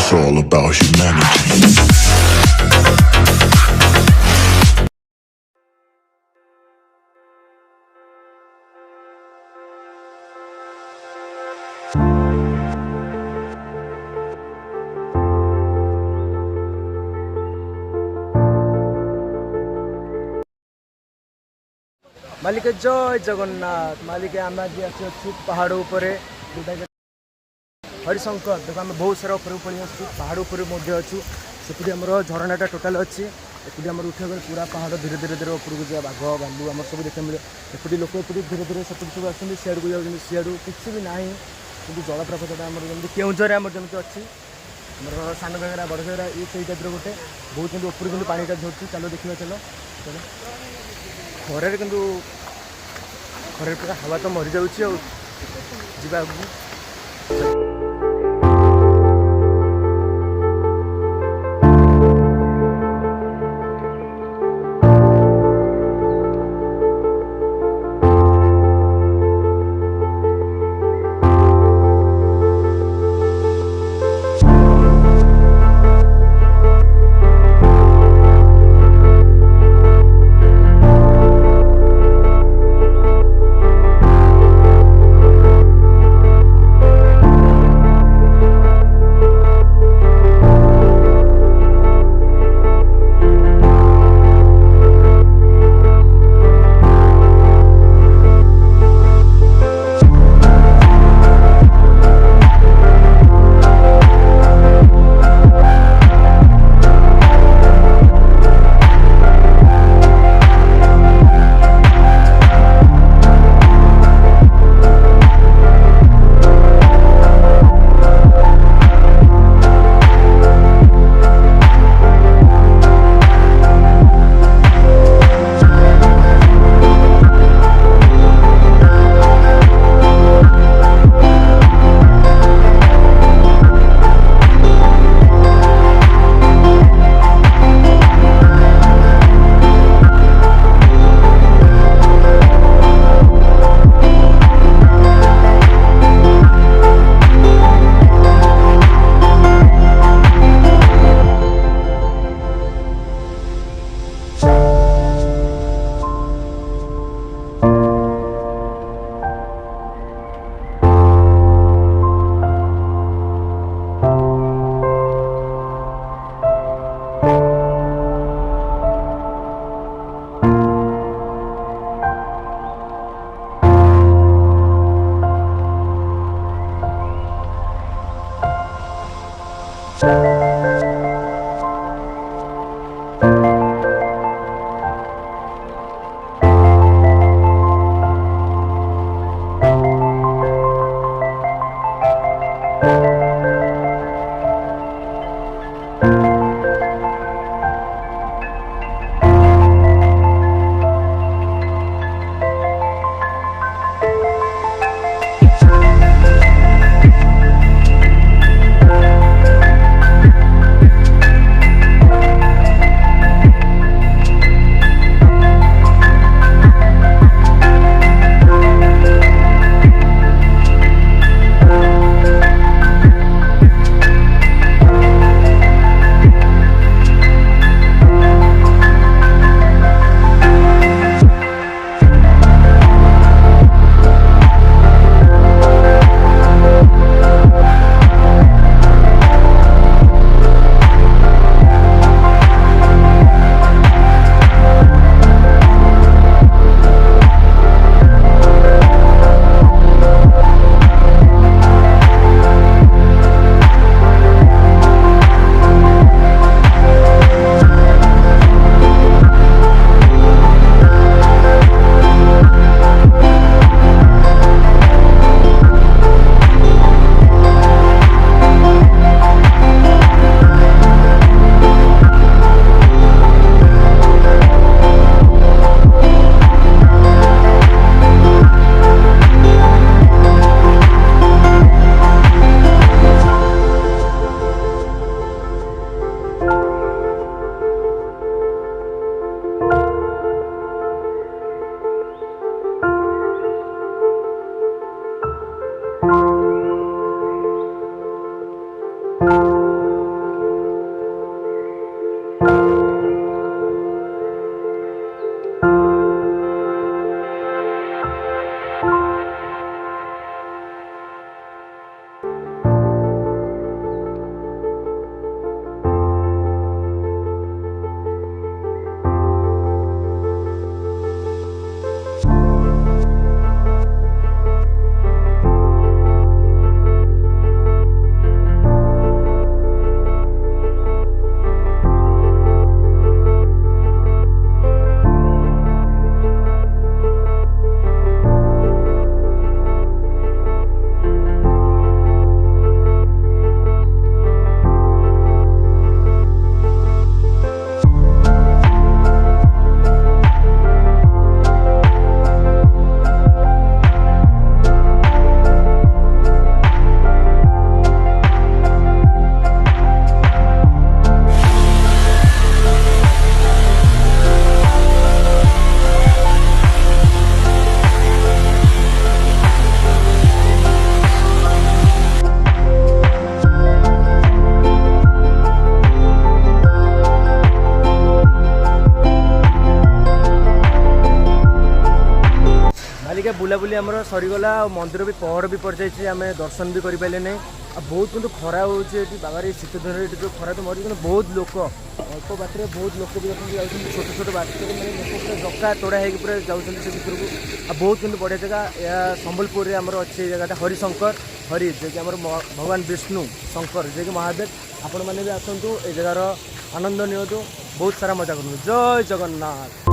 It's all about humanity. मालिक जय जगन्नाथ मालिक आम आज अच्छे पहाड़ उपर हरिशंकर देखो आम बहुत सारा ऊपर पड़ी आसू पहाड़ उपर अच्छू से आम झरनाटा टोटाल अच्छी एपटे आम उठा पूरा पहाड़ धीरे धीरे धीरे उपरको जा बाघ भालू आम सब देखा मिले एपटे लोक एपटे धीरे धीरे सेपटे सब आसते सियाड़ को जाऊँ सियाड़ किसी भी ना कि जलप्रपात आम जमी केउझर आम जमी अच्छी आम सान घागरा बड़ घागरा ये सही टाइप गोटे बहुत ऊपर पाटा झुर्ची चलो देखा चलो चलो खरे कि खरे पूरा हवा तो मरी जाऊँगी जा ଟିକେ ବୁଲାବୁଲି ଆମର ସରିଗଲା ଆଉ ମନ୍ଦିର ବି ପହର ବି ପଡ଼ିଯାଇଛି ଆମେ ଦର୍ଶନ ବି କରିପାରିଲେ ନାହିଁ ଆଉ ବହୁତ କିନ୍ତୁ ଖରା ହେଉଛି ଏଠି ବାବାରେ ଶୀତ ଦିନରେ ଏଠି ଯେଉଁ ଖରା ତ ମରି କିନ୍ତୁ ବହୁତ ଲୋକ ଅଳ୍ପ ବାଟରେ ବହୁତ ଲୋକ ବି ଅଛନ୍ତି ଯାଉଛନ୍ତି ଛୋଟ ଛୋଟ ବାଟରେ ମାନେ ଲୋକ ପୁରା ଜକା ତୋଡ଼ା ହେଇକି ପୁରା ଯାଉଛନ୍ତି ସେ ଭିତରକୁ ଆଉ ବହୁତ କିନ୍ତୁ ବଢ଼ିଆ ଜାଗା ଏହା ସମ୍ବଲପୁରରେ ଆମର ଅଛି ଏ ଜାଗାଟା ହରିଶଙ୍କର ହରି ଯିଏକି ଆମର ଭଗବାନ ବିଷ୍ଣୁ ଶଙ୍କର ଯିଏକି ମହାଦେବ ଆପଣମାନେ ବି ଆସନ୍ତୁ ଏ ଜାଗାର ଆନନ୍ଦ ନିଅନ୍ତୁ ବହୁତ ସାରା ମଜା କରନ୍ତୁ ଜୟ ଜଗନ୍ନାଥ।